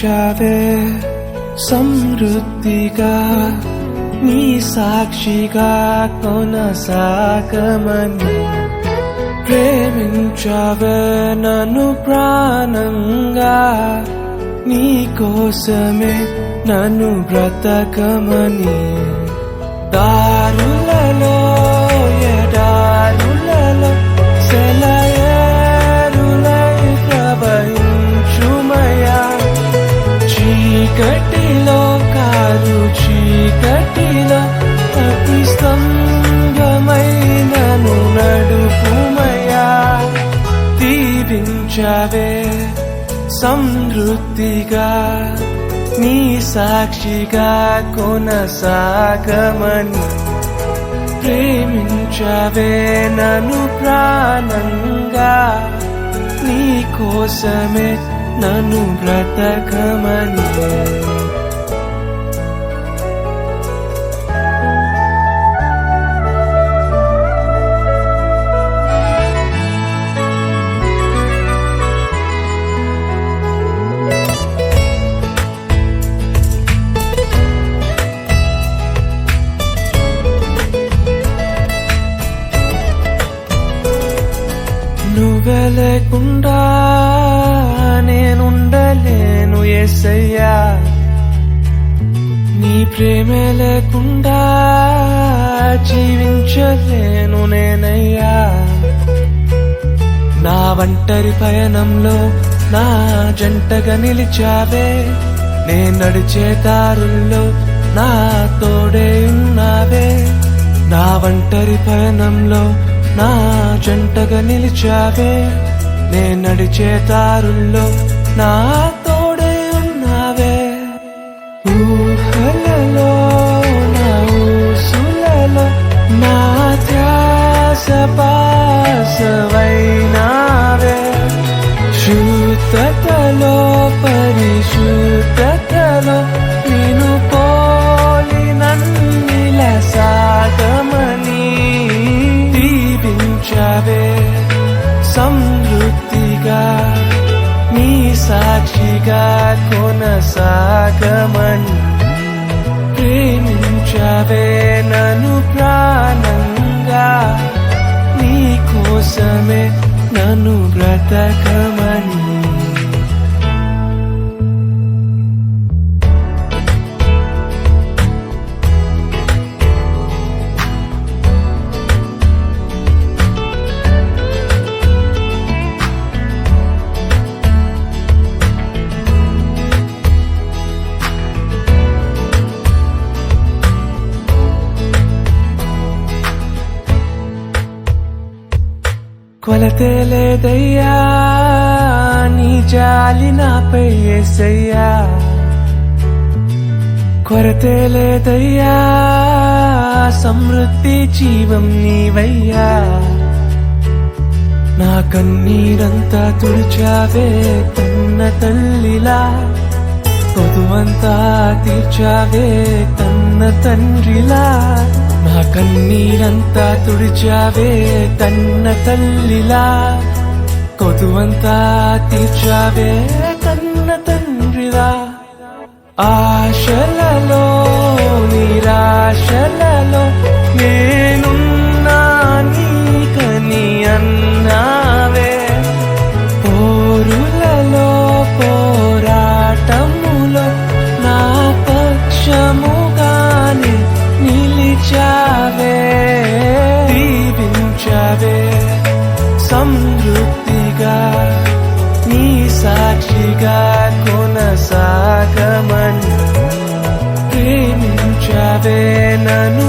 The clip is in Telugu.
ప్రేమించావే సమృద్ధిగా నీ సాక్షిగా కొనసాగమని ప్రేమించావే నన్ను ప్రాణంగా నీ కోసమే నన్ను బ్రతకమని దారులలో ఎడారులలో సెలయేరులై ప్రవహించుమయా చీకటిలో కారు చీకటిలో అతి స్తంభమైనను నడుపుమయా దీవించవే సమృద్ధిగా నీ సాక్షిగా కొనసాగమని ప్రేమించవే నన్ను ప్రాణంగా నీ కోసమే నన్ను బ్రతకమని నువ్వే లేకుండా నేనుండలేను యేసయ్యా నీ ప్రేమే లేకుండా జీవించలేను నేనయ్యా నా ఒంటరి పయనంలో నా జంటగా నిలిచావే నే నడిచే దారుల్లో నా తోడే ఉన్నావే నా ఒంటరి పయనంలో నా జంటగా నిలిచావే నే నడిచే దారుల్లో నా తోడే ఉన్నావే ఊహలలో నా ఊసులలో నా ధ్యాస పాసవైనావే శుద్ధతలో పరిశుద్ధతలో నిన్ను పోలి నన్నిల సాగమని దీవించవే సమృద్ధిగా నీ సాక్షిగా కొనసాగమని ప్రేమించవే నన్ను ప్రాణంగా నీ కోసమే నన్ను బ్రతకమని కొలతే లేదయ్యా నీ జాలి నాపై యేసయ్యా కొరతే లేదయ్యా సమృద్ధి జీవం నీవయ్యా నా కన్నీరంతా తుడిచావే కన్న తల్లిలా పొదువంతా తీర్చావే కన్న తండ్రిలా నా కన్నీరంతా తుడిచావే కన్న తల్లిలా కొదువంతా తీర్చావే కన్న తండ్రిలా ఆశలలో నిరాశలలో నేనున్నా నీకని అన్నావే పోరులలో పోరాటములో నా పక్షముగానే నిలిచావే దీవించవే సమృద్ధిగా నీ సాక్షిగా కొనసాగమని ప్రేమించవే నన్ను